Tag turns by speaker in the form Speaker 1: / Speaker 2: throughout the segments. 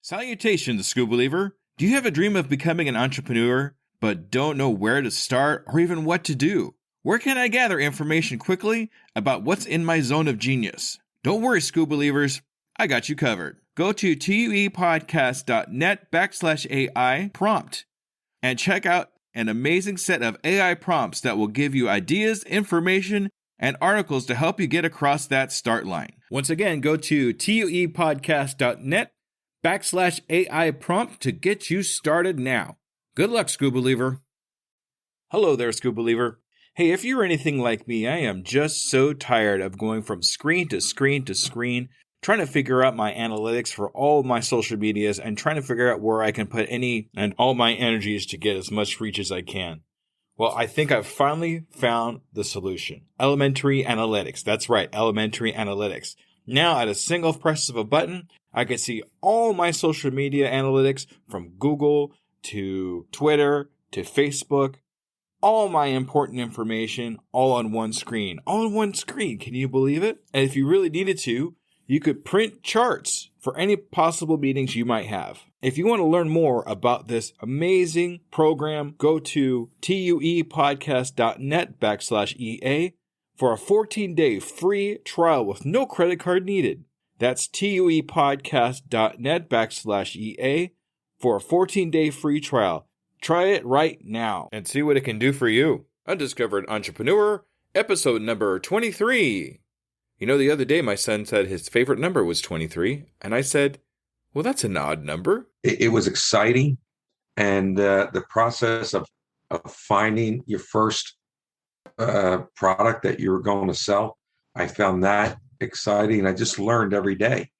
Speaker 1: Salutations, School Believer. Do you have a dream of becoming an entrepreneur, but don't know where to start or even what to do? Where can I gather information quickly about what's in my zone of genius? Don't worry, School Believers. I got you covered. Go to tuepodcast.net/AI prompt and check out an amazing set of AI prompts that will give you ideas, information, and articles to help you get across that start line. Once again, go to tuepodcast.net/AI prompt to get you started now. Good luck, School Believer. Hello there, School Believer. Hey, if you're anything like me, I am just so tired of going from screen to screen to screen, trying to figure out my analytics for all of my social medias and trying to figure out where I can put any and all my energies to get as much reach as I can. Well, I think I've finally found the solution. Elementary analytics. That's right, elementary analytics. Now, at a single press of a button, I can see all my social media analytics from Google to Twitter to Facebook, all my important information all on one screen. All on one screen. Can you believe it? And if you really needed to, you could print charts for any possible meetings you might have. If you want to learn more about this amazing program, go to tuepodcast.net/EA for a 14-day free trial with no credit card needed. That's tuepodcast.net/EA for a 14-day free trial. Try it right now and see what it can do for you. Undiscovered Entrepreneur, episode number 23. You know, the other day my son said his favorite number was 23, and I said, well, that's an odd number.
Speaker 2: It was exciting, and the process of finding your first product that you were going to sell, I found that exciting. I just learned every day.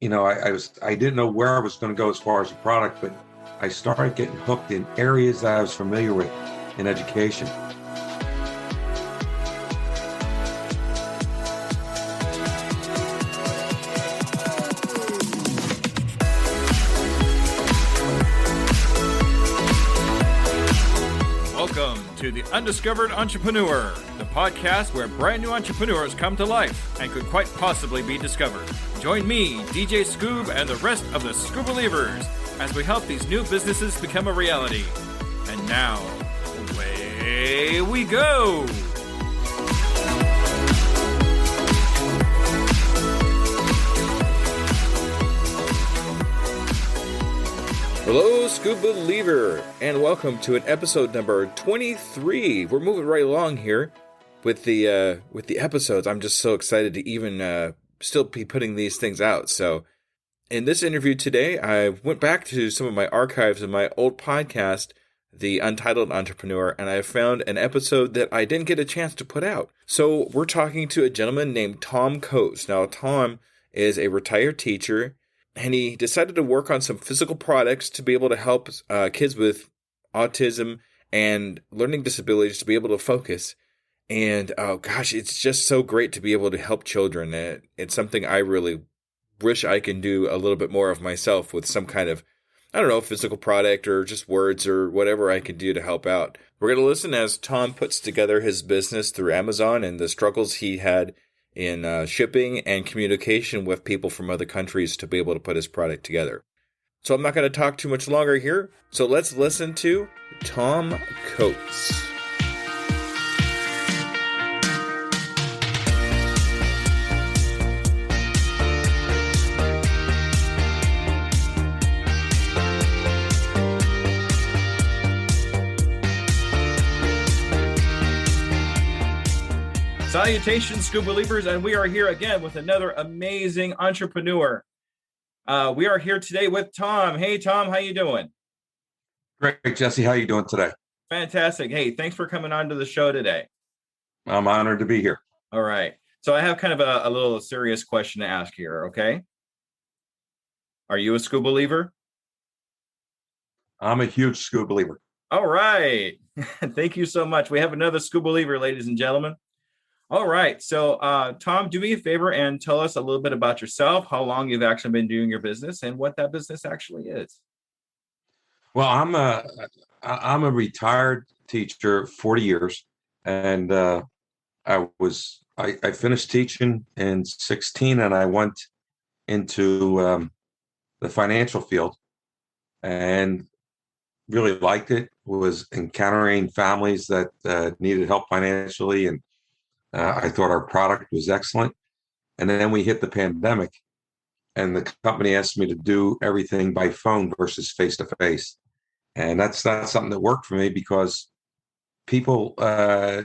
Speaker 2: You know, I didn't know where I was going to go as far as the product, but I started getting hooked in areas that I was familiar with in education.
Speaker 1: Welcome to the Undiscovered Entrepreneur, the podcast where brand new entrepreneurs come to life and could quite possibly be discovered. Join me, DJ Scoob, and the rest of the Scoob Believers as we help these new businesses become a reality. And now, away we go! Hello, Scoob Believer, and welcome to an episode number 23. We're moving right along here with the episodes. I'm just so excited to even still be putting these things out. So, in this interview today, I went back to some of my archives of my old podcast, The Untitled Entrepreneur, and I found an episode that I didn't get a chance to put out. So, we're talking to a gentleman named Tom Coates. Now, Tom is a retired teacher, and he decided to work on some physical products to be able to help kids with autism and learning disabilities to be able to focus. And, oh gosh, it's just so great to be able to help children. It's something I really wish I can do a little bit more of myself with some kind of, I don't know, physical product or just words or whatever I can do to help out. We're going to listen as Tom puts together his business through Amazon and the struggles he had in shipping and communication with people from other countries to be able to put his product together. So I'm not going to talk too much longer here. So let's listen to Tom Coates. Salutations, Scoob Believers, and we are here again with another amazing entrepreneur. We are here today with Tom. Hey, Tom, how you doing?
Speaker 2: Great, Jesse. How you doing today?
Speaker 1: Fantastic. Hey, thanks for coming on to the show today.
Speaker 2: I'm honored to be here.
Speaker 1: All right. So I have kind of a little serious question to ask here, okay? Are you a Scoob Believer?
Speaker 2: I'm a huge Scoob Believer.
Speaker 1: All right. Thank you so much. We have another Scoob Believer, ladies and gentlemen. All right. So, Tom, do me a favor and tell us a little bit about yourself, how long you've actually been doing your business, and what that business actually is.
Speaker 2: Well, I'm a retired teacher, 40 years, and I finished teaching in 16, and I went into the financial field and really liked it. Was encountering families that needed help financially, and I thought our product was excellent. And then we hit the pandemic, and the company asked me to do everything by phone versus face to face. And that's not something that worked for me because people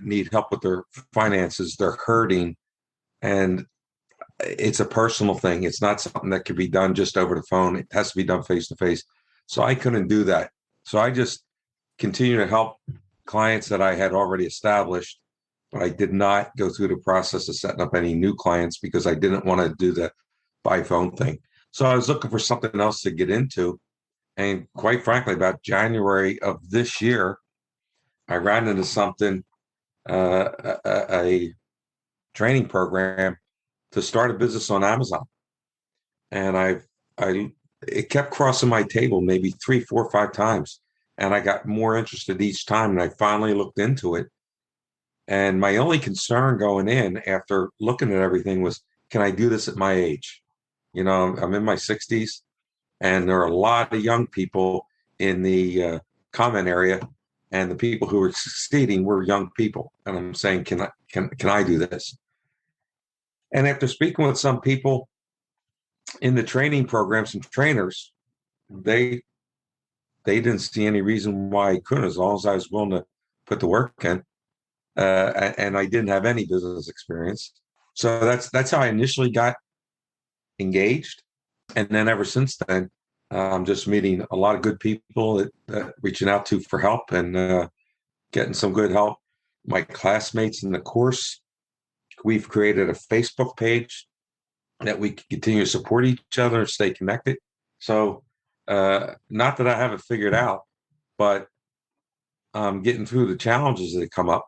Speaker 2: need help with their finances. They're hurting, and it's a personal thing. It's not something that can be done just over the phone. It has to be done face to face. So I couldn't do that. So I just continue to help clients that I had already established, but I did not go through the process of setting up any new clients because I didn't want to do the by phone thing. So I was looking for something else to get into. And quite frankly, about January of this year, I ran into something, a training program to start a business on Amazon. And I it kept crossing my table maybe 3, 4, 5 times. And I got more interested each time. And I finally looked into it. And my only concern going in after looking at everything was, can I do this at my age? You know, I'm in my 60s, and there are a lot of young people in the comment area, and the people who are succeeding were young people. And I'm saying, can I do this? And after speaking with some people in the training program, some trainers, they didn't see any reason why I couldn't, as long as I was willing to put the work in. And I didn't have any business experience. So that's how I initially got engaged. And then ever since then, I'm just meeting a lot of good people that reaching out to for help and getting some good help. My classmates in the course, we've created a Facebook page that we can continue to support each other and stay connected. So not that I have it figured out, but I'm getting through the challenges that come up.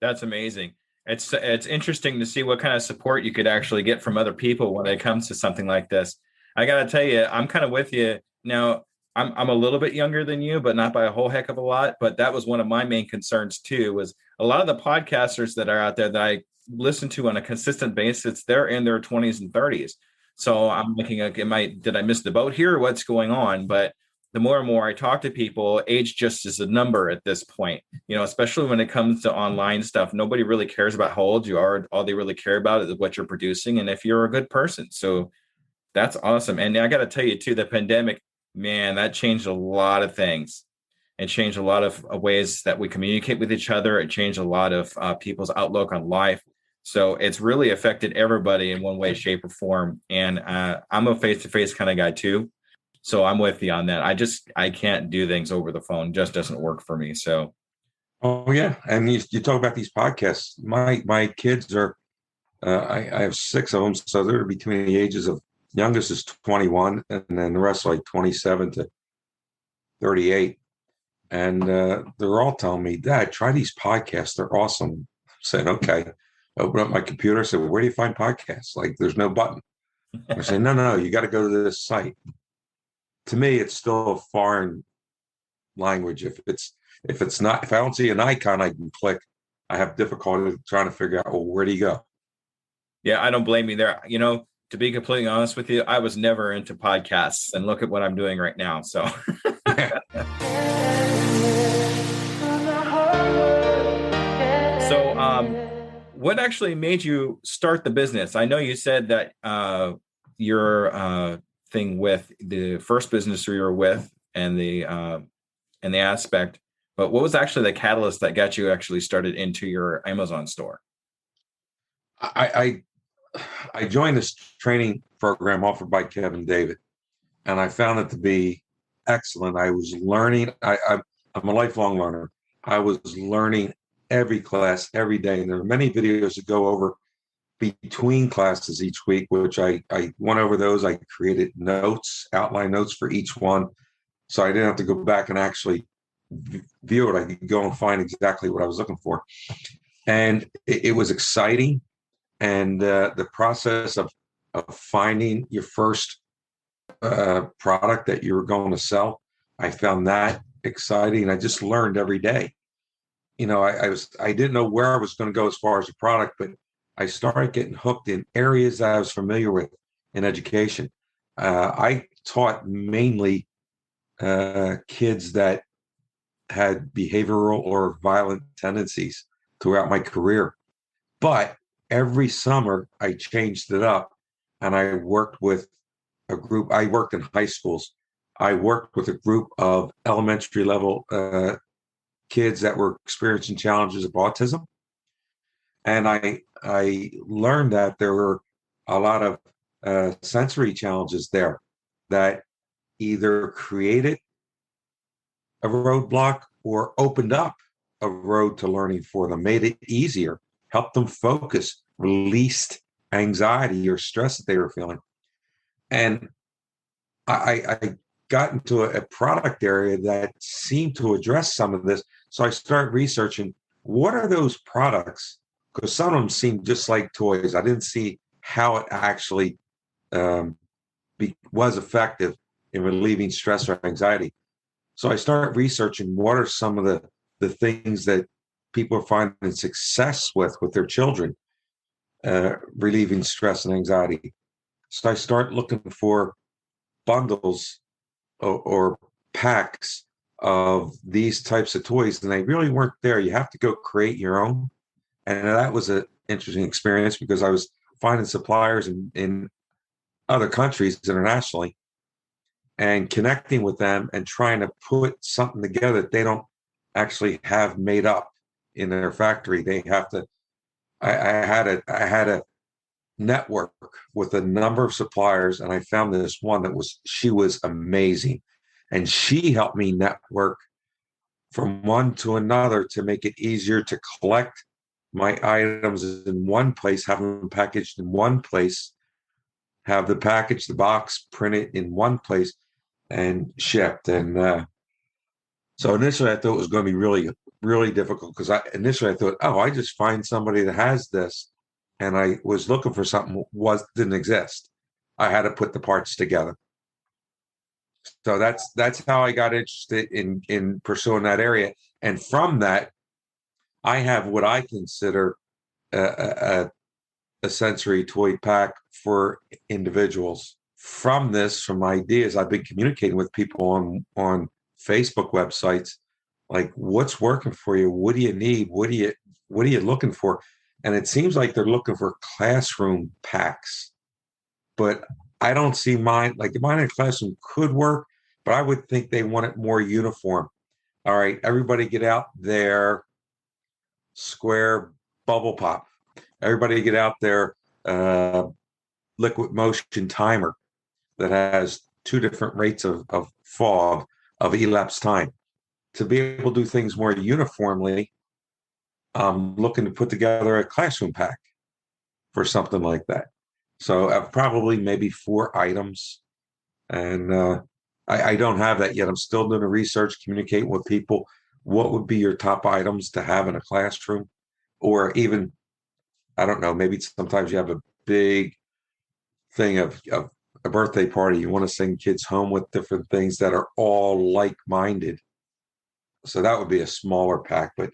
Speaker 1: That's amazing. It's interesting to see what kind of support you could actually get from other people when it comes to something like this. I got to tell you, I'm kind of with you now. I'm a little bit younger than you, but not by a whole heck of a lot. But that was one of my main concerns too. Was a lot of the podcasters that are out there that I listen to on a consistent basis, they're in their 20s and 30s. So I'm thinking, like, did I miss the boat here? What's going on? But the more and more I talk to people, age just is a number at this point, especially when it comes to online stuff. Nobody really cares about how old you are. All they really care about is what you're producing and if you're a good person. So that's awesome. And I got to tell you too, the pandemic, man, that changed a lot of things. It changed a lot of ways that we communicate with each other. It changed a lot of people's outlook on life. So it's really affected everybody in one way, shape, or form. And I'm a face-to-face kind of guy too. So I'm with you on that. I can't do things over the phone. Just doesn't work for me. So.
Speaker 2: Oh yeah, and you talk about these podcasts. My kids are, I have 6 of them, so they're between the ages of, youngest is 21, and then the rest like 27 to 38, and they're all telling me, Dad, try these podcasts. They're awesome. I said, okay. Open up my computer. I said, well, where do you find podcasts? Like, there's no button. I said, no, you got to go to this site. To me, it's still a foreign language. If I don't see an icon I can click, I have difficulty trying to figure out, well, where do you go?
Speaker 1: Yeah, I don't blame you there. To be completely honest with you, I was never into podcasts, and look at what I'm doing right now. So. What actually made you start the business? I know you said that your thing with the first business you were with and the aspect, but what was actually the catalyst that got you actually started into your Amazon store?
Speaker 2: I joined this training program offered by Kevin David, and I found it to be excellent. I was learning. I'm a lifelong learner. I was learning every class every day, and there are many videos that go over between classes each week, which I went over those. I created notes, outline notes for each one, so I didn't have to go back and actually view it. I could go and find exactly what I was looking for, and it was exciting. And the process of finding your first product that you were going to sell, I found that exciting. I just learned every day. I didn't know where I was going to go as far as the product, but I started getting hooked in areas that I was familiar with in education. I taught mainly kids that had behavioral or violent tendencies throughout my career. But every summer I changed it up and I worked with a group. I worked in high schools. I worked with a group of elementary level kids that were experiencing challenges of autism. And I learned that there were a lot of sensory challenges there that either created a roadblock or opened up a road to learning for them, made it easier, helped them focus, released anxiety or stress that they were feeling. And I got into a product area that seemed to address some of this. So I started researching what are those products, because some of them seemed just like toys. I didn't see how it actually was effective in relieving stress or anxiety. So I started researching what are some of the things that people are finding success with their children, relieving stress and anxiety. So I start looking for bundles or packs of these types of toys, and they really weren't there. You have to go create your own. And that was an interesting experience because I was finding suppliers in other countries internationally and connecting with them and trying to put something together that they don't actually have made up in their factory. They have to. I had a network with a number of suppliers, and I found this one that she was amazing, and she helped me network from one to another to make it easier to collect my items in one place, have them packaged in one place, have the package, the box printed in one place, and shipped. And so initially, I thought it was going to be really, really difficult because initially I thought, oh, I just find somebody that has this, and I was looking for something didn't exist. I had to put the parts together. So that's how I got interested in pursuing that area. And from that, I have what I consider a sensory toy pack for individuals. From ideas, I've been communicating with people on Facebook websites, like what's working for you, what do you need, what are you looking for, and it seems like they're looking for classroom packs, but I don't see mine. Like mine in a classroom could work, but I would think they want it more uniform. All right, everybody get out their square bubble pop. Everybody get out their liquid motion timer that has two different rates of fog of elapsed time. To be able to do things more uniformly, I'm looking to put together a classroom pack for something like that. So probably maybe 4 items. And I don't have that yet. I'm still doing the research, communicating with people. What would be your top items to have in a classroom? Or even, I don't know, maybe sometimes you have a big thing of a birthday party. You want to send kids home with different things that are all like-minded. So that would be a smaller pack, but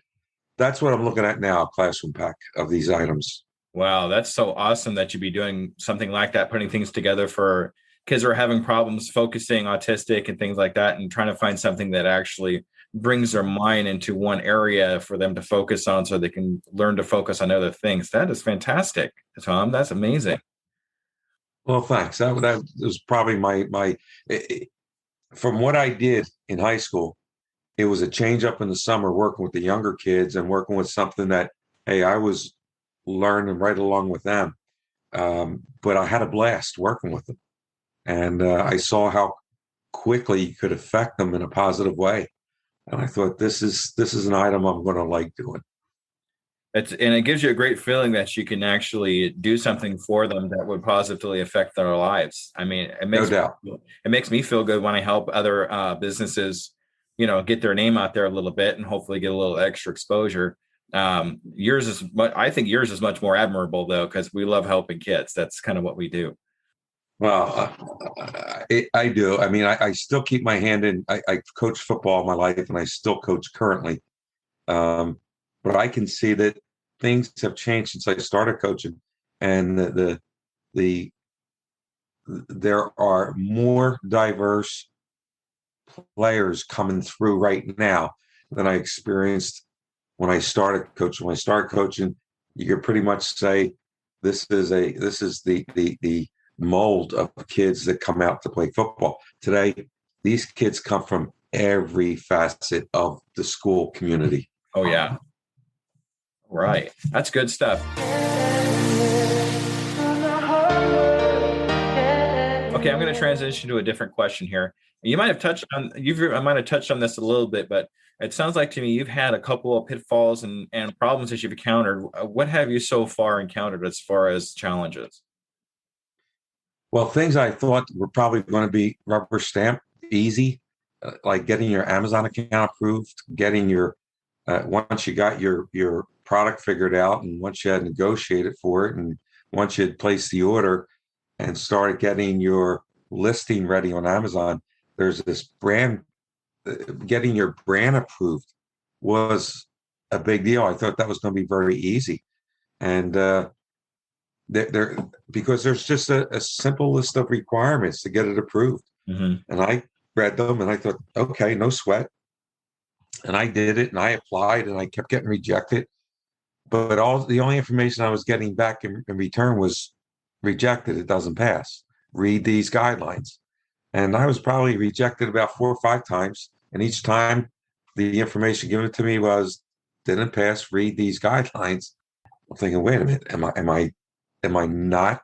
Speaker 2: that's what I'm looking at now, a classroom pack of these items.
Speaker 1: Wow, that's so awesome that you'd be doing something like that, putting things together for kids who are having problems focusing, autistic and things like that, and trying to find something that actually brings their mind into one area for them to focus on so they can learn to focus on other things. That is fantastic, Tom. That's amazing.
Speaker 2: Well, thanks. That was probably from what I did in high school, it was a change up in the summer working with the younger kids and working with something that, hey, I was learning right along with them. But I had a blast working with them. And I saw how quickly you could affect them in a positive way. And I thought, this is an item I'm going to like doing.
Speaker 1: And it gives you a great feeling that you can actually do something for them that would positively affect their lives. I mean,
Speaker 2: No doubt.
Speaker 1: it makes me feel good when I help other businesses, get their name out there a little bit and hopefully get a little extra exposure. I think yours is much more admirable though, because we love helping kids. That's kind of what we do.
Speaker 2: Well, I do. I mean, I still keep my hand in. I coached football my life, and I still coach currently. Um, but I can see that things have changed since I started coaching, and the there are more diverse players coming through right now than I experienced when I started coaching. When I started coaching, you could pretty much say this is the mold of kids that come out to play football. Today, these kids come from every facet of the school community.
Speaker 1: Oh, yeah. Right. That's good stuff. Okay, I'm going to transition to a different question here. You might have touched on I might have touched on this a little bit, but it sounds like to me you've had a couple of pitfalls and problems that you've encountered. What have you so far encountered as far as challenges?
Speaker 2: Well, things I thought were probably going to be rubber stamp easy, like getting your Amazon account approved, getting your once you got your product figured out, and once you had negotiated for it, and once you had placed the order and started getting your listing ready on Amazon, there's this brand getting your brand approved was a big deal. I thought that was going to be very easy, and there because there's just a simple list of requirements to get it approved,
Speaker 1: Mm-hmm.
Speaker 2: and I read them and I thought, okay, no sweat, and I did it and I applied and I kept getting rejected, but all the only information I was getting back in return was rejected. It doesn't pass. Read these guidelines. And I was probably rejected about 4 or 5 times. And each time the information given to me was didn't pass, read these guidelines. I'm thinking, wait a minute, am I not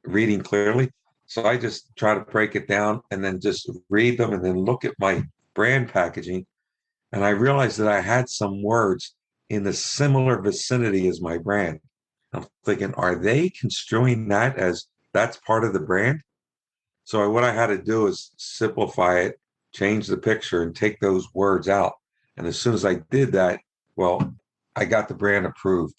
Speaker 2: reading clearly? So I just try to break it down and then just read them and then look at my brand packaging. And I realized that I had some words in the similar vicinity as my brand. I'm thinking, are they construing that as that's part of the brand? So what I had to do is simplify it, change the picture, and take those words out. And as soon as I did that, well, I got the brand approved.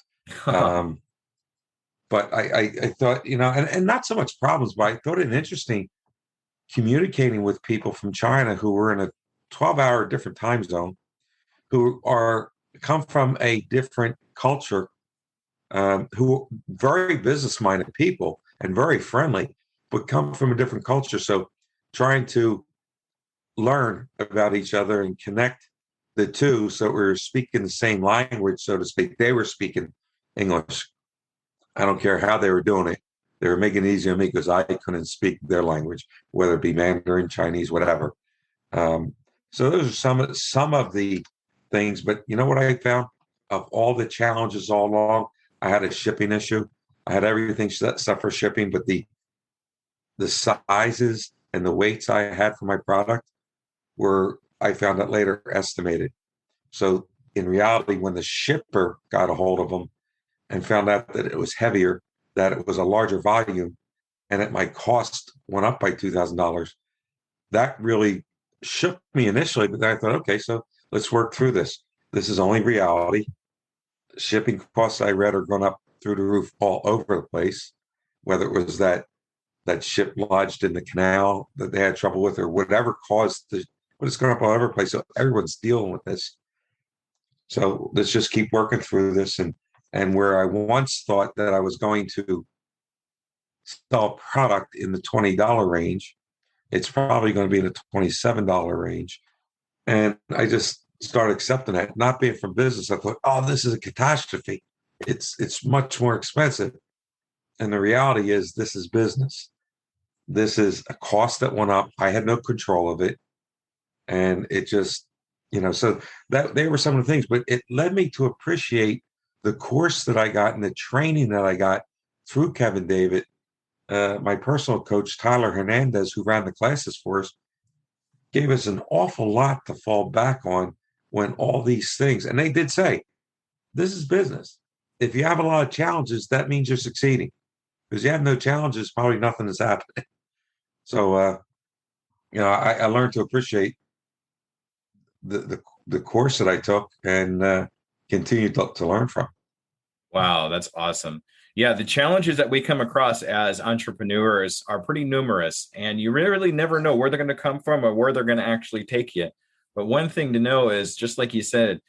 Speaker 2: But I thought, and not so much problems, but I thought it interesting communicating with people from China who were in a 12-hour different time zone, who come from a different culture, who are very business-minded people and very friendly, but come from a different culture. So trying to learn about each other and connect the two so we were speaking the same language, so to speak. They were speaking English. I don't care how they were doing it. They were making it easy on me because I couldn't speak their language, whether it be Mandarin, Chinese, whatever. So those are some of the things. But you know what I found? Of all the challenges all along, I had a shipping issue. I had everything set for shipping, but the sizes and the weights I had for my product were, I found out later, estimated. So in reality, when the shipper got a hold of them and found out that it was heavier, that it was a larger volume, and that my cost went up by $2,000, that really shook me initially. But then I thought, okay, so let's work through this. This is only reality. Shipping costs, I read, are going up through the roof all over the place, whether it was that ship lodged in the canal that they had trouble with, or whatever caused but it's going up all over the place. So everyone's dealing with this. So let's just keep working through this. And where I once thought that I was going to sell a product in the $20 range, it's probably going to be in the $27 range. And I just started accepting that. Not being from business, I thought, oh, this is a catastrophe. It's much more expensive. And the reality is, this is business. This is a cost that went up. I had no control of it. And it just, so that they were some of the things, but it led me to appreciate the course that I got and the training that I got through Kevin David. My personal coach, Tyler Hernandez, who ran the classes for us, gave us an awful lot to fall back on when all these things, and they did say, this is business. If you have a lot of challenges, that means you're succeeding. Because you have no challenges, probably nothing is happening. So, I learned to appreciate the course that I took and continue to learn from.
Speaker 1: Wow, that's awesome. Yeah, the challenges that we come across as entrepreneurs are pretty numerous, and you really never know where they're going to come from or where they're going to actually take you. But one thing to know is, just like you said,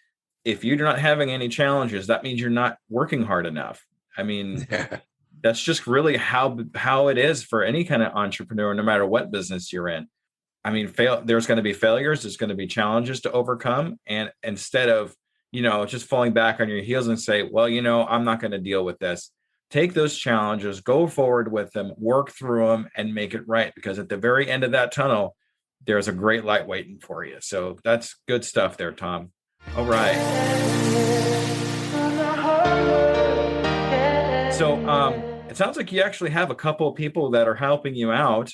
Speaker 1: if you're not having any challenges, that means you're not working hard enough. I mean,
Speaker 2: Yeah.
Speaker 1: That's just really how it is for any kind of entrepreneur, no matter what business you're in. I mean, there's going to be failures, there's going to be challenges to overcome. And instead of, just falling back on your heels and say, well, I'm not going to deal with this. Take those challenges, go forward with them, work through them, and make it right. Because at the very end of that tunnel, there's a great light waiting for you. So that's good stuff there, Tom. All right. So it sounds like you actually have a couple of people that are helping you out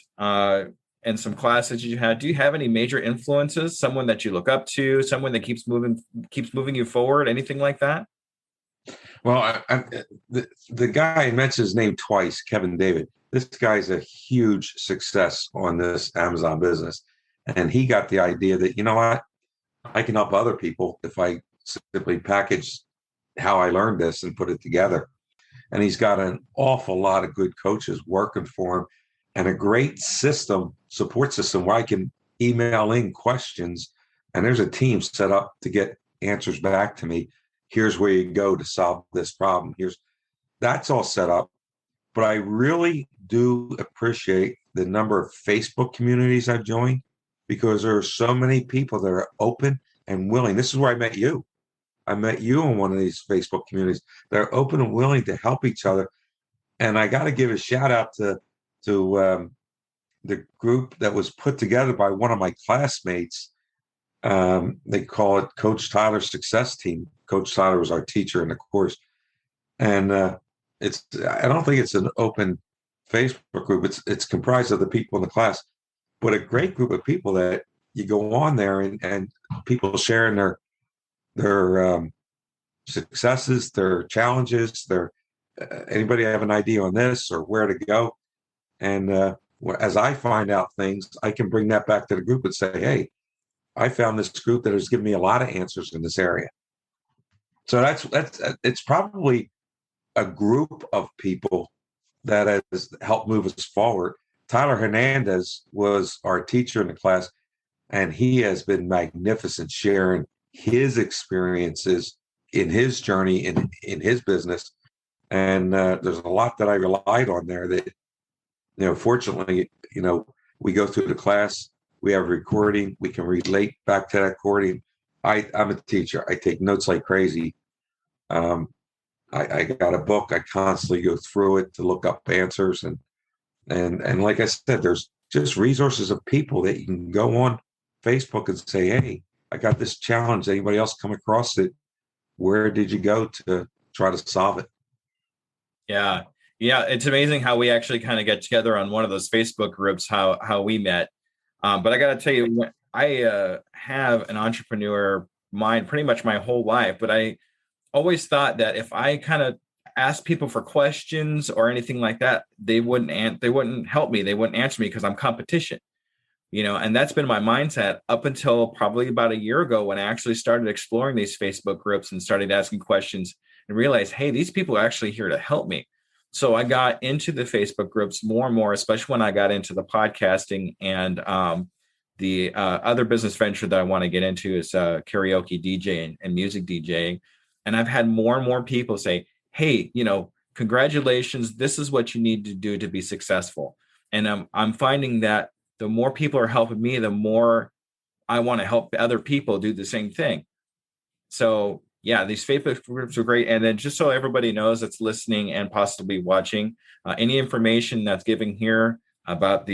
Speaker 1: in some classes you had. Do you have any major influences? Someone that you look up to, someone that keeps moving you forward, anything like that?
Speaker 2: Well, the guy, I mentioned his name twice, Kevin David. This guy's a huge success on this Amazon business. And he got the idea that, you know what, I can help other people if I simply package how I learned this and put it together. And he's got an awful lot of good coaches working for him and a great support system where I can email in questions. And there's a team set up to get answers back to me. Here's where you go to solve this problem. That's all set up. But I really do appreciate the number of Facebook communities I've joined, because there are so many people that are open and willing. This is where I met you. I met you in one of these Facebook communities. They're open and willing to help each other. And I got to give a shout out to the group that was put together by one of my classmates. They call it Coach Tyler's Success Team. Coach Tyler was our teacher in the course. And I don't think it's an open Facebook group. It's comprised of the people in the class, but a great group of people that you go on there and people sharing their successes, their challenges, anybody have an idea on this or where to go. And as I find out things, I can bring that back to the group and say, hey, I found this group that has given me a lot of answers in this area. So it's probably a group of people that has helped move us forward. Tyler Hernandez was our teacher in the class, and he has been magnificent sharing his experiences in his journey in his business. And there's a lot that I relied on there that, fortunately, we go through the class, we have a recording, we can relate back to that recording. I'm a teacher. I take notes like crazy. I got a book. I constantly go through it to look up answers. And like I said, there's just resources of people that you can go on Facebook and say, hey, I got this challenge. Anybody else come across it? Where did you go to try to solve it?
Speaker 1: Yeah. Yeah. It's amazing how we actually kind of get together on one of those Facebook groups, how we met. But I got to tell you, I have an entrepreneur mind pretty much my whole life, but I always thought that if I kind of asked people for questions or anything like that, they wouldn't help me. They wouldn't answer me because I'm competition, and that's been my mindset up until probably about a year ago when I actually started exploring these Facebook groups and started asking questions and realized, hey, these people are actually here to help me. So I got into the Facebook groups more and more, especially when I got into the podcasting and the other business venture that I want to get into is karaoke DJing and music DJing. And I've had more and more people say, hey, congratulations, this is what you need to do to be successful. And I'm finding that the more people are helping me, the more I want to help other people do the same thing. So yeah, these Facebook groups are great. And then just so everybody knows that's listening and possibly watching, any information that's given here about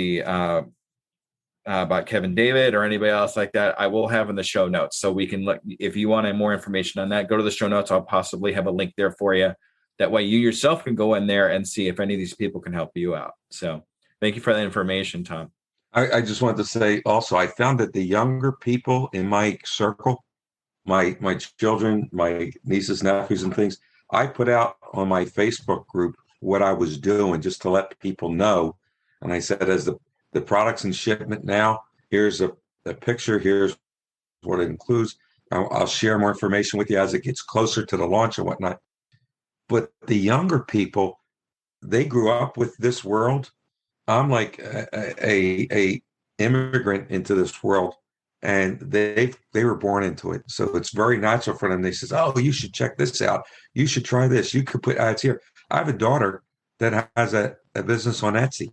Speaker 1: about Kevin David or anybody else like that, I will have in the show notes. So we can look, if you want more information on that, go to the show notes. I'll possibly have a link there for you. That way you yourself can go in there and see if any of these people can help you out. So thank you for that information, Tom.
Speaker 2: I just wanted to say also, I found that the younger people in my circle, my children, my nieces, nephews, and things, I put out on my Facebook group what I was doing just to let people know. And I said, as the product's in shipment now, here's a picture, here's what it includes. I'll share more information with you as it gets closer to the launch and whatnot. But the younger people, they grew up with this world. I'm like a immigrant into this world, and they were born into it. So it's very natural for them. They says, oh, you should check this out. You should try this. You could put ads here. I have a daughter that has a business on Etsy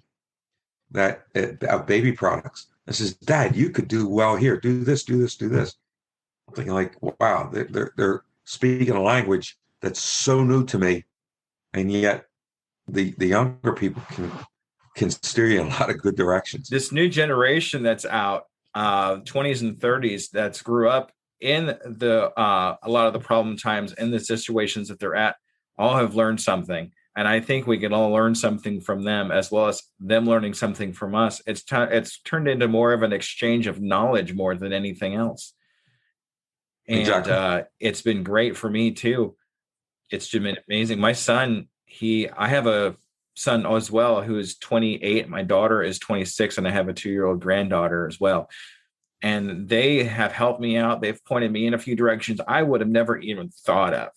Speaker 2: that of baby products. I says, Dad, you could do well here. Do this, do this, do this. I'm thinking like, wow, they're speaking a language that's so new to me, and yet the younger people can steer you in a lot of good directions.
Speaker 1: This new generation that's out, 20s and 30s, that's grew up in the a lot of the problem times and the situations that they're at, all have learned something. And I think we can all learn something from them, as well as them learning something from us. It's turned into more of an exchange of knowledge more than anything else. And
Speaker 2: Exactly.
Speaker 1: it's been great for me too. It's been amazing. My son, I have a son as well who is 28. My daughter is 26, and I have a 2-year-old granddaughter as well. And they have helped me out. They've pointed me in a few directions I would have never even thought of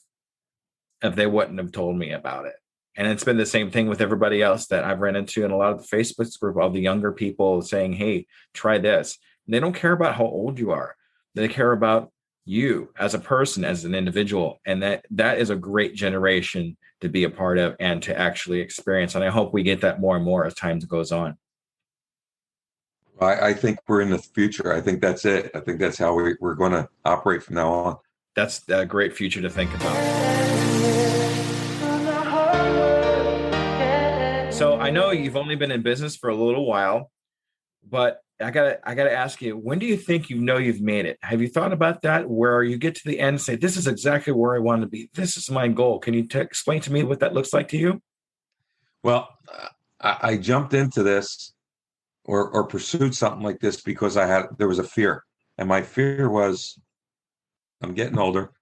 Speaker 1: if they wouldn't have told me about it. And it's been the same thing with everybody else that I've run into in a lot of the Facebook group, all the younger people saying, hey, try this. And they don't care about how old you are. They care about you as a person, as an individual. And that is a great generation to be a part of and to actually experience. And I hope we get that more and more as time goes on.
Speaker 2: I think we're in the future. I think that's it. I think that's how we're going to operate from now on.
Speaker 1: That's a great future to think about. So I know you've only been in business for a little while, but I gotta ask you, when do you think you've made it? Have you thought about that? Where you get to the end and say, this is exactly where I want to be. This is my goal. Can you explain to me what that looks like to you?
Speaker 2: Well, I jumped into this or pursued something like this because there was a fear, and my fear was I'm getting older.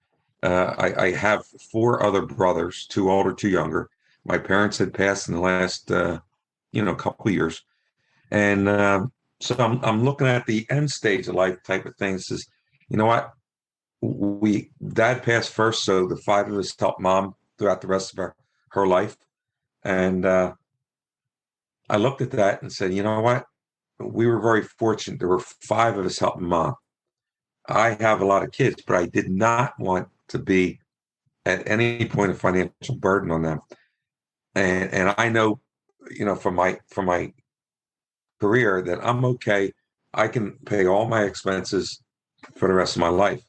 Speaker 2: I have 4 other brothers, 2 older, 2 younger. My parents had passed in the last couple of years, and so I'm looking at the end stage of life type of things. Is you know what, dad passed first, so the 5 of us helped mom throughout the rest of her life, and I looked at that and said, you know what, we were very fortunate. There were 5 of us helping mom. I have a lot of kids, but I did not want to be at any point a financial burden on them. And I know, from my career that I'm okay. I can pay all my expenses for the rest of my life.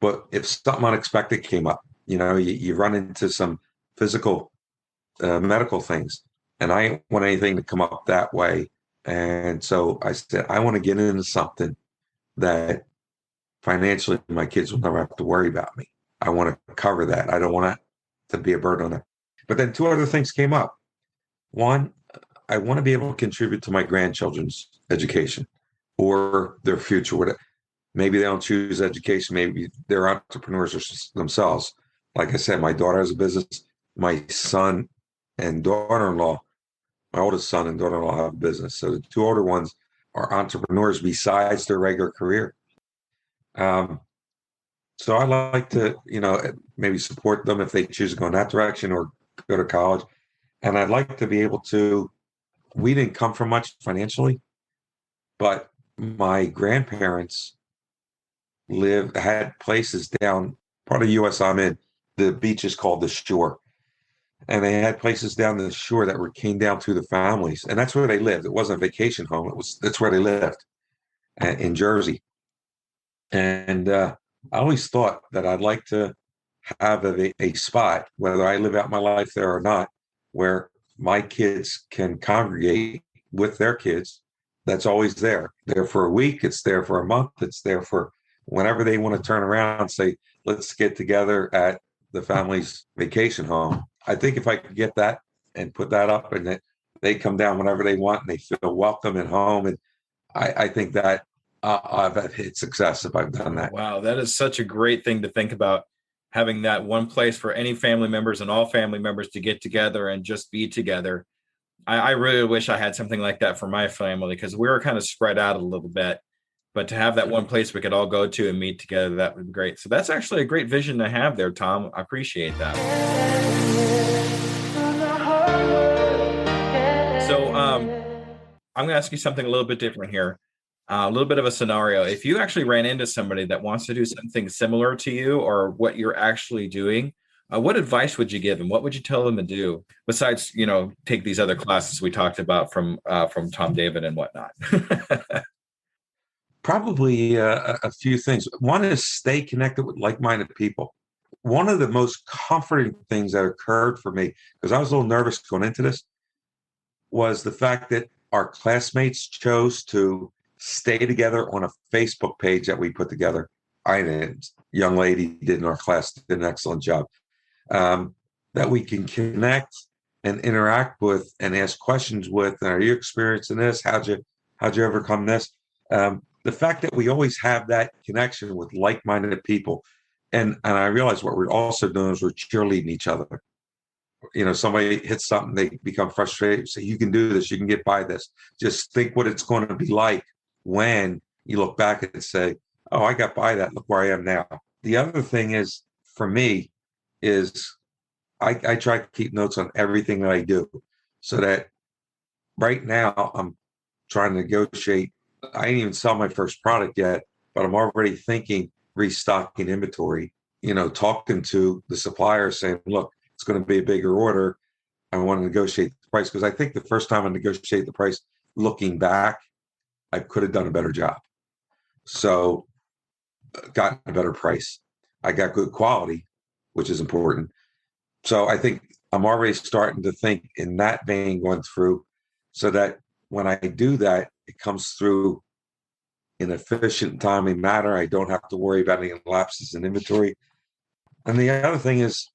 Speaker 2: But if something unexpected came up, you run into some physical, medical things, and I don't want anything to come up that way. And so I said, I want to get into something that financially my kids will never have to worry about me. I want to cover that. I don't want to be a burden on them. But then 2 other things came up. One, I want to be able to contribute to my grandchildren's education or their future. Maybe they don't choose education. Maybe they're entrepreneurs themselves. Like I said, my daughter has a business. My son and daughter-in-law, my oldest son and daughter-in-law have a business. So the 2 older ones are entrepreneurs besides their regular career. So I like to, maybe support them if they choose to go in that direction or go to college. And I'd like to be able to, we didn't come from much financially, but my grandparents had places down part of the U.S. I'm in. The beach is called the Shore. And they had places down the shore that came down through the families. And that's where they lived. It wasn't a vacation home. That's where they lived in Jersey. And I always thought that I'd like to have a spot, whether I live out my life there or not, where my kids can congregate with their kids. That's always there. There for a week. It's there for a month. It's there for whenever they want to turn around and say, let's get together at the family's vacation home. I think if I could get that and put that up, and that they come down whenever they want and they feel welcome and home. And I think that I've had success if I've done that.
Speaker 1: Wow, that is such a great thing to think about, having that one place for any family members and all family members to get together and just be together. I really wish I had something like that for my family, because we were kind of spread out a little bit. But to have that one place we could all go to and meet together, that would be great. So that's actually a great vision to have there, Tom. I appreciate that. So I'm going to ask you something a little bit different here. A little bit of a scenario. If you actually ran into somebody that wants to do something similar to you or what you're actually doing, What advice would you give them? What would you tell them to do besides, take these other classes we talked about from Tom David and whatnot?
Speaker 2: Probably a few things. One is stay connected with like-minded people. One of the most comforting things that occurred for me, because I was a little nervous going into this, was the fact that our classmates chose to stay together on a Facebook page that we put together. I did. Young lady did in our class, did an excellent job. That we can connect and interact with and ask questions with. And are you experiencing this? How'd you overcome this? The fact that we always have that connection with like-minded people, and I realize what we're also doing is we're cheerleading each other. Somebody hits something, they become frustrated, say, you can do this, you can get by this. Just think what it's going to be like when you look back and say, oh, I got by that, look where I am now. The other thing is, for me, is I try to keep notes on everything that I do, so that right now I'm trying to negotiate. I didn't even sell my first product yet, but I'm already thinking restocking inventory, talking to the supplier saying, look, it's going to be a bigger order. I want to negotiate the price, because I think the first time I negotiate the price, looking back, I could have done a better job. So got a better price. I got good quality, which is important. So I think I'm already starting to think in that vein going through, so that when I do that, it comes through in efficient, timely manner. I don't have to worry about any lapses in inventory. And the other thing is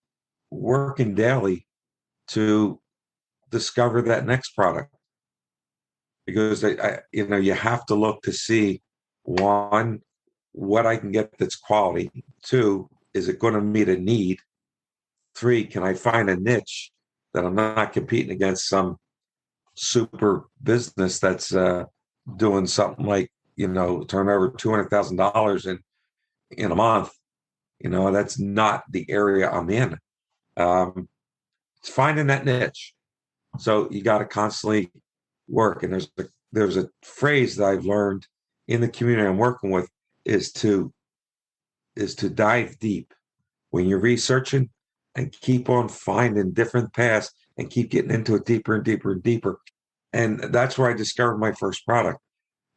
Speaker 2: working daily to discover that next product, because you have to look to see, one, what I can get that's quality. Two, is it going to meet a need? Three, can I find a niche that I'm not competing against some super business that's doing something like, turn over $200,000 in a month? That's not the area I'm in. It's finding that niche. So you got to constantly work. And there's a phrase that I've learned in the community I'm working with, is to dive deep when you're researching, and keep on finding different paths and keep getting into it deeper and deeper and deeper. And that's where I discovered my first product.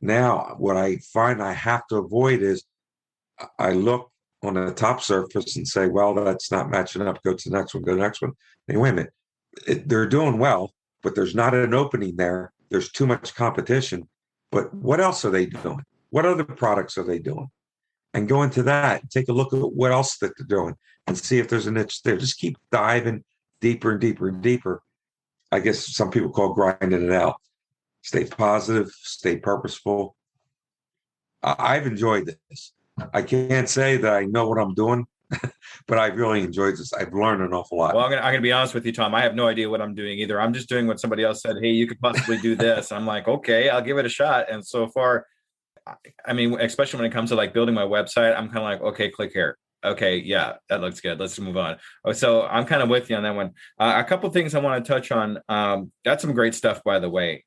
Speaker 2: Now, what I find I have to avoid is, I look on the top surface and say, well, that's not matching up. Go to the next one, go to the next one. Hey, wait a minute. They're doing well, but there's not an opening there. There's too much competition. But what else are they doing? What other products are they doing? And go into that, take a look at what else that they're doing, and see if there's a niche there. Just keep diving deeper and deeper and deeper. I guess some people call grinding it out. Stay positive, stay purposeful. I've enjoyed this. I can't say that I know what I'm doing, but I've really enjoyed this. I've learned an awful lot.
Speaker 1: Well, I'm gonna be honest with you, Tom. I have no idea what I'm doing either. I'm just doing what somebody else said. Hey, you could possibly do this. I'm like, okay, I'll give it a shot. And so far, I mean, especially when it comes to like building my website, I'm kind of like, okay, click here. Okay, yeah, that looks good. Let's move on. So I'm kind of with you on that one. A couple of things I want to touch on. That's some great stuff, by the way.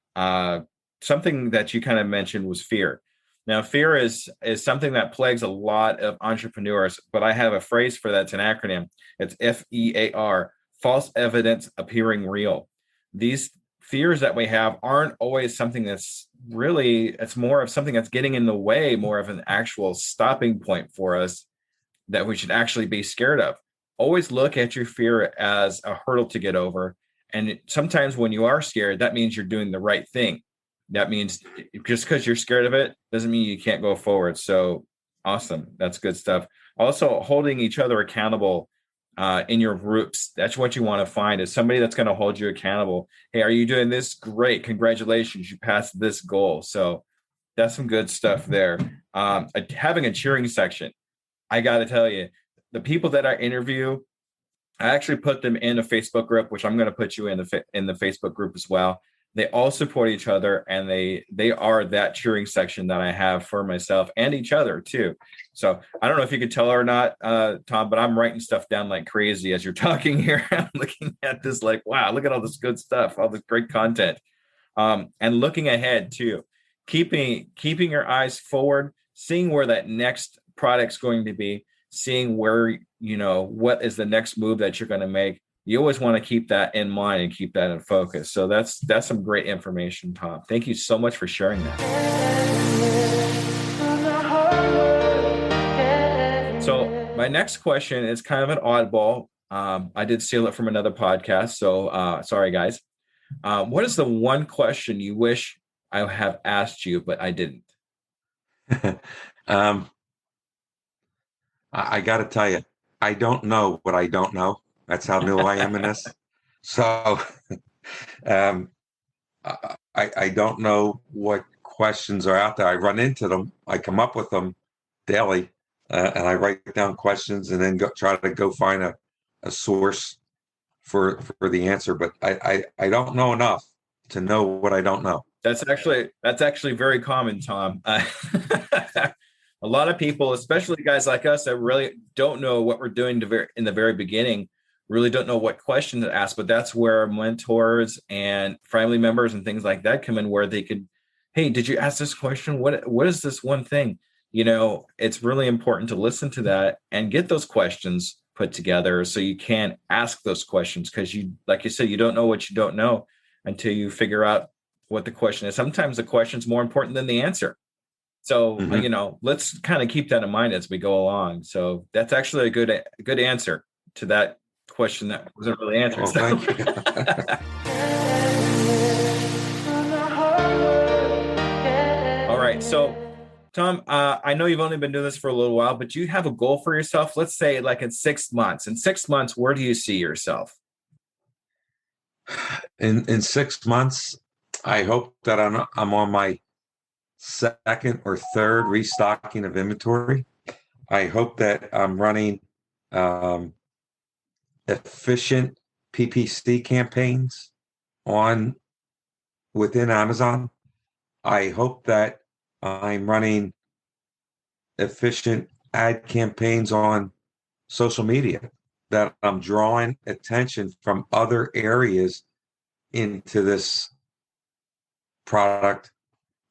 Speaker 1: Something that you kind of mentioned was fear. Now, fear is something that plagues a lot of entrepreneurs, but I have a phrase for that. It's an acronym. It's FEAR, false evidence appearing real. These fears that we have aren't always something that's really, it's more of something that's getting in the way, more of an actual stopping point for us that we should actually be scared of. Always look at your fear as a hurdle to get over. And sometimes when you are scared, that means you're doing the right thing. That means just because you're scared of it doesn't mean you can't go forward. So awesome. That's good stuff. Also, holding each other accountable in your groups. That's what you want to find, is somebody that's going to hold you accountable. Hey, are you doing this? Great. Congratulations. You passed this goal. So that's some good stuff there. Having a cheering section. I got to tell you, the people that I interview, I actually put them in a Facebook group, which I'm going to put you in the Facebook group as well. They all support each other, and they are that cheering section that I have for myself and each other too. So I don't know if you could tell or not, Tom, but I'm writing stuff down like crazy as you're talking here. I'm looking at this like, wow, look at all this good stuff, all this great content, and looking ahead too, keeping your eyes forward, seeing where that next product's going to be, seeing where, what is the next move that you're going to make. You always want to keep that in mind and keep that in focus. So that's some great information, Tom. Thank you so much for sharing that. So my next question is kind of an oddball. I did steal it from another podcast, so sorry, guys. What is the one question you wish I have asked you, but I didn't?
Speaker 2: I got to tell you, I don't know what I don't know. That's how new I am in this. So um, I don't know what questions are out there. I run into them. I come up with them daily, and I write down questions and then try to go find a source for the answer. But I don't know enough to know what I don't know.
Speaker 1: That's actually very common, Tom. A lot of people, especially guys like us, that really don't know what we're doing in the very beginning, really don't know what question to ask. But that's where mentors and family members and things like that come in, where they could, hey, did you ask this question? What is this one thing? It's really important to listen to that and get those questions put together so you can ask those questions, because like you said, you don't know what you don't know until you figure out what the question is. Sometimes the question is more important than the answer. So, let's kind of keep that in mind as we go along. So that's actually a good answer to that question that wasn't really answered.
Speaker 2: Well, thank you.
Speaker 1: All right. So, Tom, I know you've only been doing this for a little while, but do you have a goal for yourself? Let's say like in 6 months. In 6 months, where do you see yourself?
Speaker 2: In 6 months, I hope that I'm on my second or third restocking of inventory. I hope that I'm running efficient PPC campaigns within Amazon. I hope that I'm running efficient ad campaigns on social media, that I'm drawing attention from other areas into this product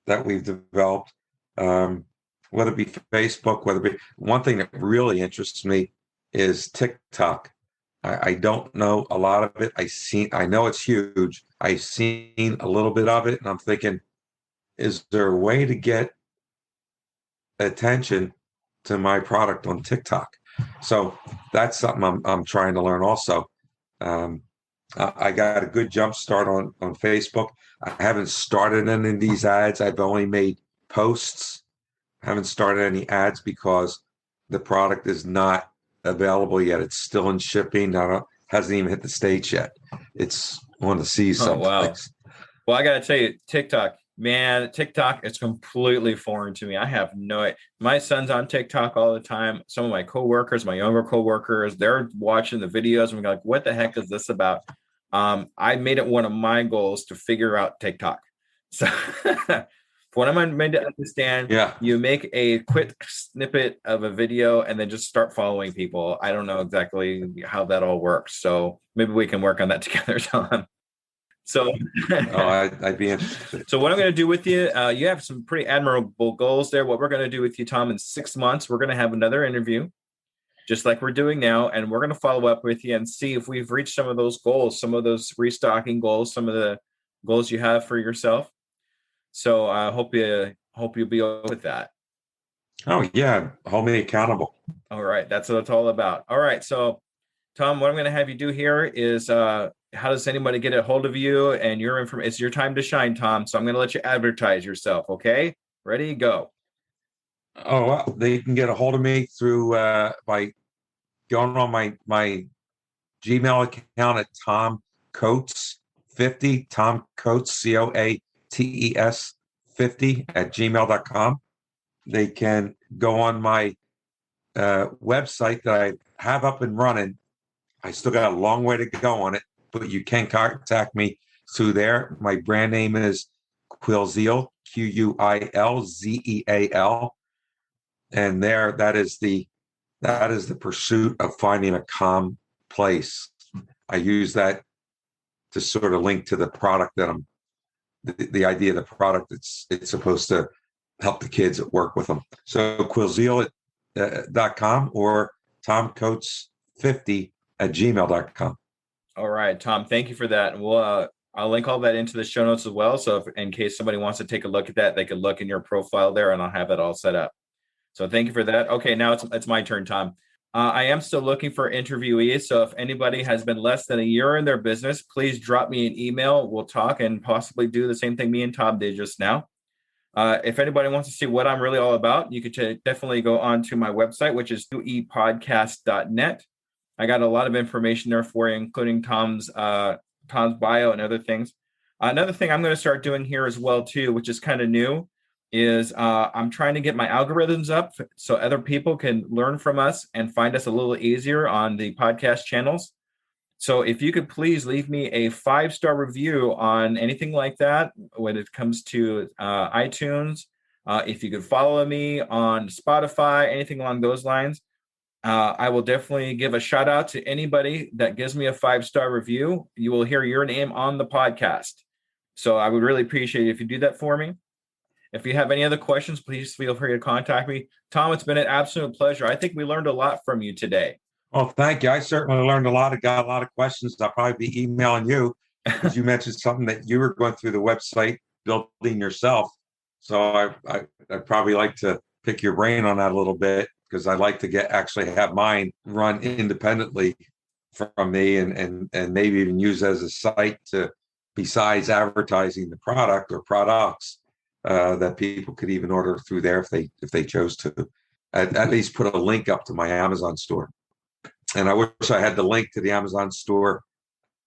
Speaker 2: that we've developed, whether it be Facebook, one thing that really interests me is TikTok. I don't know a lot of it. I know it's huge. I've seen a little bit of it, and I'm thinking, is there a way to get attention to my product on TikTok? So that's something I'm trying to learn also. I got a good jump start on Facebook. I haven't started any of these ads. I've only made posts. I haven't started any ads because the product is not available yet. It's still in shipping. Hasn't even hit the States yet. It's on the sea someplace.
Speaker 1: Wow. Well, I got to tell you, TikTok is completely foreign to me. I have my son's on TikTok all the time. Some of my coworkers, my younger coworkers, they're watching the videos and we're like, what the heck is this about? I made it one of my goals to figure out TikTok. So what I'm made to understand, you make a quick snippet of a video and then just start following people. I don't know exactly how that all works. So maybe we can work on that together, Tom. So
Speaker 2: I'd be interested.
Speaker 1: So what I'm going to do with you, you have some pretty admirable goals there. What we're going to do with you, Tom, in 6 months, we're going to have another interview, just like we're doing now. And we're going to follow up with you and see if we've reached some of those goals, some of those restocking goals, some of the goals you have for yourself. So I hope you'll be okay with that.
Speaker 2: Oh, yeah. Hold me accountable.
Speaker 1: All right. That's what it's all about. All right. So, Tom, what I'm going to have you do here is how does anybody get a hold of you and your information? It's your time to shine, Tom. So I'm going to let you advertise yourself. Okay. Ready? Go.
Speaker 2: Oh, well, they can get a hold of me through by going on my Gmail account at Tom Coates 50, Tom Coates, COATES 50 at gmail.com. They can go on my website that I have up and running. I still got a long way to go on it, but you can contact me through there. My brand name is Quilzeal, Quilzeal. And there, that is the pursuit of finding a calm place. I use that to sort of link to the product that the idea of the product. It's supposed to help the kids at work with them. So Quilzeal gmail.com or tomcoates50@gmail.com.
Speaker 1: All right, Tom, thank you for that. And I'll link all that into the show notes as well. So if, in case somebody wants to take a look at that, they could look in your profile there and I'll have it all set up. So thank you for that. Okay, now it's my turn, Tom. I am still looking for interviewees. So if anybody has been less than a year in their business, please drop me an email. We'll talk and possibly do the same thing me and Tom did just now. If anybody wants to see what I'm really all about, you could definitely go on to my website, which is uepodcast.net. I got a lot of information there for you, including Tom's bio and other things. Another thing I'm going to start doing here as well, too, which is kind of new, is I'm trying to get my algorithms up so other people can learn from us and find us a little easier on the podcast channels. So if you could please leave me a 5-star review on anything like that when it comes to iTunes. If you could follow me on Spotify, anything along those lines, I will definitely give a shout out to anybody that gives me a 5-star review. You will hear your name on the podcast. So I would really appreciate it if you do that for me. If you have any other questions, please feel free to contact me. Tom, it's been an absolute pleasure. I think we learned a lot from you today.
Speaker 2: Well, thank you. I certainly learned a lot. I got a lot of questions. I'll probably be emailing you because you mentioned something that you were going through the website building yourself. So I'd probably like to pick your brain on that a little bit because I'd like to actually have mine run independently from me and maybe even use as a site to, besides advertising the product or products, that people could even order through there if they chose to. At least put a link up to my Amazon store. And I wish I had the link to the Amazon store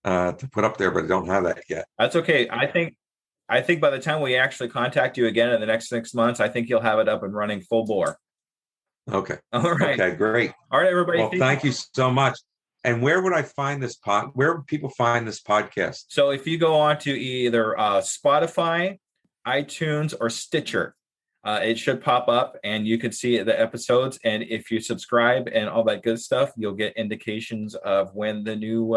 Speaker 2: to put up there, but I don't have that yet.
Speaker 1: That's okay. I think by the time we actually contact you again in the next 6 months, I think you'll have it up and running full bore.
Speaker 2: Okay.
Speaker 1: All right.
Speaker 2: Okay, great.
Speaker 1: All right, everybody.
Speaker 2: Well, thank you so much. And where would I find this where would people find this podcast?
Speaker 1: So if you go on to either Spotify, iTunes, or Stitcher, it should pop up and you can see the episodes. And if you subscribe and all that good stuff, you'll get indications of when the new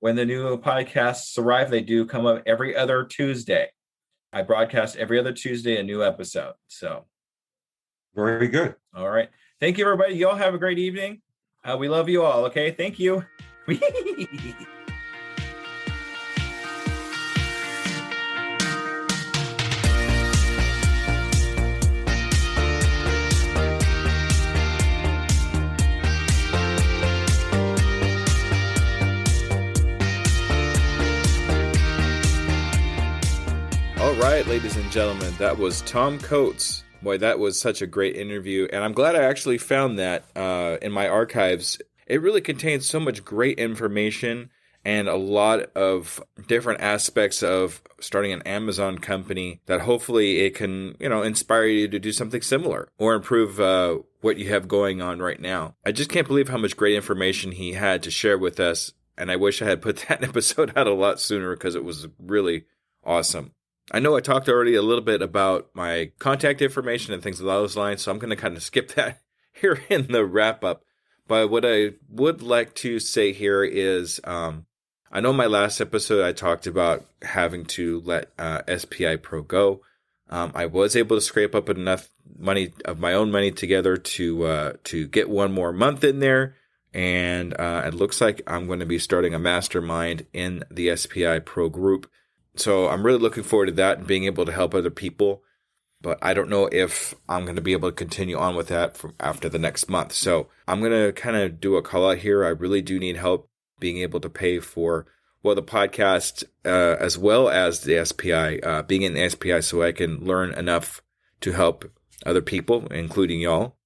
Speaker 1: podcasts arrive. They do come up every other Tuesday. I broadcast every other Tuesday a new episode. So
Speaker 2: very good.
Speaker 1: All right. Thank you, everybody. You all have a great evening. We love you all. Okay. Thank you. All right, ladies and gentlemen, that was Tom Coates. Boy, that was such a great interview, and I'm glad I actually found that in my archives. It really contains so much great information and a lot of different aspects of starting an Amazon company that hopefully it can, inspire you to do something similar or improve what you have going on right now. I just can't believe how much great information he had to share with us, and I wish I had put that episode out a lot sooner because it was really awesome. I know I talked already a little bit about my contact information and things along those lines, so I'm going to kind of skip that here in the wrap-up. But what I would like to say here is, I know in my last episode I talked about having to let SPI Pro go. I was able to scrape up enough money of my own money together to get one more month in there, and it looks like I'm going to be starting a mastermind in the SPI Pro group. So I'm really looking forward to that and being able to help other people. But I don't know if I'm going to be able to continue on with that from after the next month. So I'm going to kind of do a call out here. I really do need help being able to pay for, the podcast as well as the SPI, being in the SPI so I can learn enough to help other people, including y'all.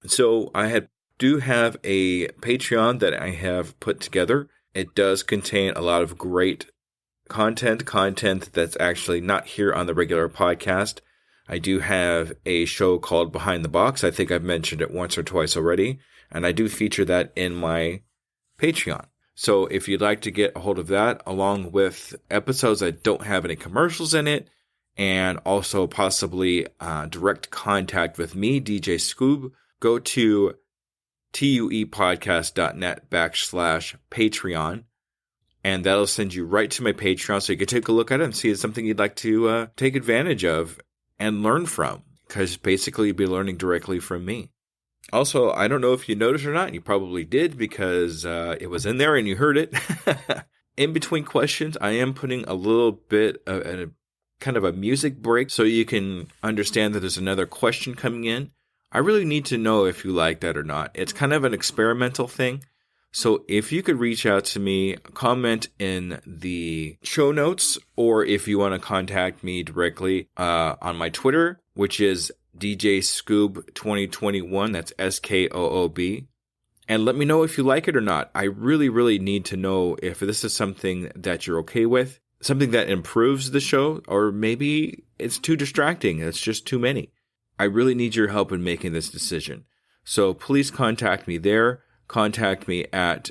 Speaker 1: So I do have a Patreon that I have put together. It does contain a lot of great content that's actually not here on the regular podcast. I do have a show called Behind the Box. I think I've mentioned it once or twice already, and I do feature that in my Patreon. So if you'd like to get a hold of that, along with episodes that don't have any commercials in it, and also possibly direct contact with me, DJ Scoob, go to tuepodcast.net/Patreon. And that'll send you right to my Patreon so you can take a look at it and see if it's something you'd like to take advantage of and learn from. Because basically you'll be learning directly from me. Also, I don't know if you noticed or not. You probably did because it was in there and you heard it. In between questions, I am putting a little bit of a kind of a music break so you can understand that there's another question coming in. I really need to know if you like that or not. It's kind of an experimental thing. So if you could reach out to me, comment in the show notes, or if you want to contact me directly on my Twitter, which is DJ Scoob 2021. That's SKOOB. And let me know if you like it or not. I really, really need to know if this is something that you're okay with, something that improves the show, or maybe it's too distracting. It's just too many. I really need your help in making this decision. So please contact me there. Contact me at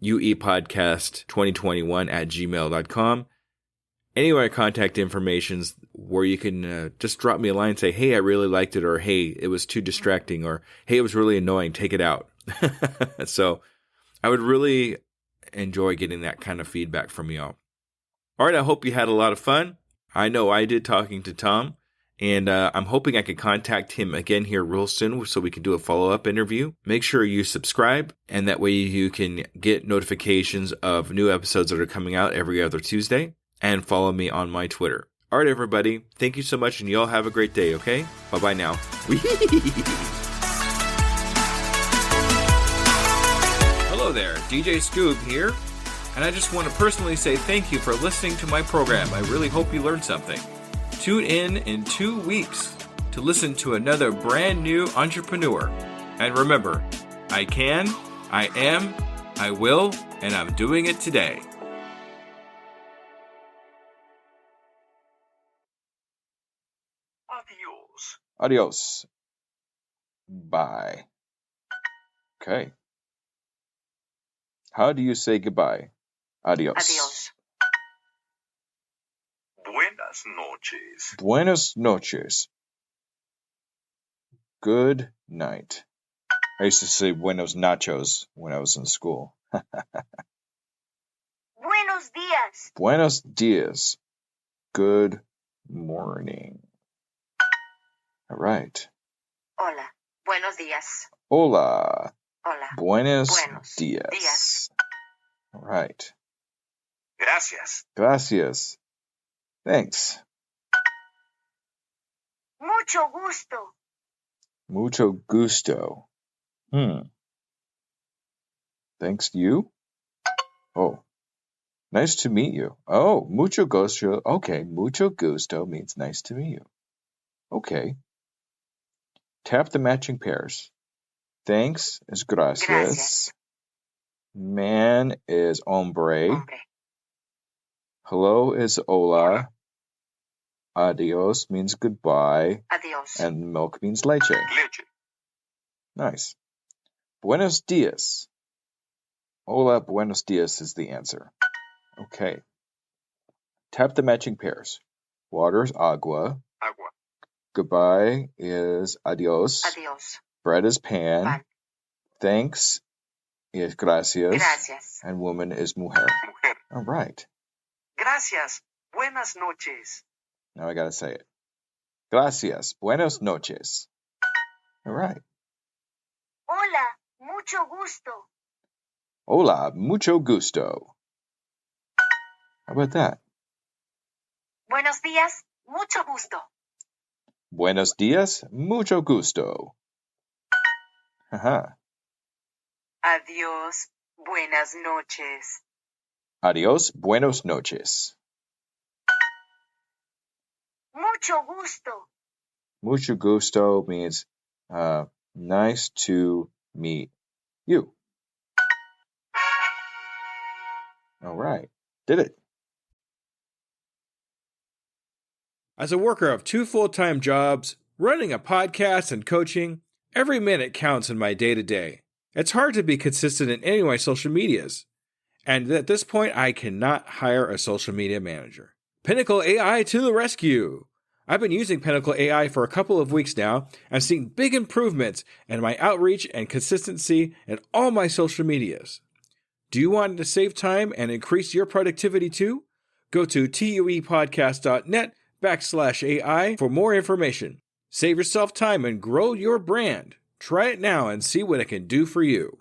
Speaker 1: uepodcast2021@gmail.com. Any of my contact information's where you can just drop me a line and say, hey, I really liked it, or hey, it was too distracting, or hey, it was really annoying, take it out. So I would really enjoy getting that kind of feedback from y'all. All right, I hope you had a lot of fun. I know I did talking to Tom, and I'm hoping I can contact him again here real soon so we can do a follow-up interview. Make sure you subscribe, and that way you can get notifications of new episodes that are coming out every other Tuesday, and follow me on my Twitter. All right, everybody, thank you so much, and y'all have a great day, okay? Bye-bye now. Hello there, DJ Scoob here, and I just want to personally say thank you for listening to my program. I really hope you learned something. Tune in 2 weeks to listen to another brand new entrepreneur. And remember, I can, I am, I will, and I'm doing it today.
Speaker 3: Adios.
Speaker 1: Adios. Bye. Okay. How do you say goodbye? Adios.
Speaker 3: Adios. Buenas noches.
Speaker 1: Buenas noches. Good night. I used to say buenos nachos when I was in school.
Speaker 3: Buenos días.
Speaker 1: Buenos dias. Good morning. All right.
Speaker 3: Hola. Buenos días.
Speaker 1: Hola.
Speaker 3: Hola.
Speaker 1: Buenos
Speaker 3: días.
Speaker 1: dias. All right.
Speaker 3: Gracias.
Speaker 1: Gracias. Thanks.
Speaker 3: Mucho gusto.
Speaker 1: Mucho gusto. Thanks to you? Oh. Nice to meet you. Oh, mucho gusto. Okay, mucho gusto means nice to meet you. Okay. Tap the matching pairs. Thanks is gracias.
Speaker 3: Gracias.
Speaker 1: Man is hombre.
Speaker 3: Hombre.
Speaker 1: Hello is hola. Adios means goodbye.
Speaker 3: Adios.
Speaker 1: And milk means leche.
Speaker 3: Leche.
Speaker 1: Nice. Buenos dias. Hola, buenos dias is the answer. Okay. Tap the matching pairs. Water is agua.
Speaker 3: Agua.
Speaker 1: Goodbye is adios.
Speaker 3: Adios.
Speaker 1: Bread is pan.
Speaker 3: Pan.
Speaker 1: Thanks is gracias.
Speaker 3: Gracias.
Speaker 1: And woman is mujer.
Speaker 3: Mujer.
Speaker 1: All right.
Speaker 3: Gracias. Buenas noches.
Speaker 1: Now I got to say it. Gracias. Buenos noches. All right.
Speaker 3: Hola. Mucho gusto.
Speaker 1: Hola. Mucho gusto. How about that?
Speaker 3: Buenos días. Mucho gusto.
Speaker 1: Buenos dias. Mucho gusto. Haha.
Speaker 3: Adios. Buenas noches.
Speaker 1: Adios. Buenos noches.
Speaker 3: Mucho gusto.
Speaker 1: Mucho gusto means nice to meet you. All right. Did it. As a worker of 2 full-time jobs, running a podcast and coaching, every minute counts in my day-to-day. It's hard to be consistent in any of my social medias. And at this point, I cannot hire a social media manager. Pinnacle AI to the rescue! I've been using Pinnacle AI for a couple of weeks now and seeing big improvements in my outreach and consistency in all my social medias. Do you want to save time and increase your productivity too? Go to tuepodcast.net/AI for more information. Save yourself time and grow your brand. Try it now and see what it can do for you.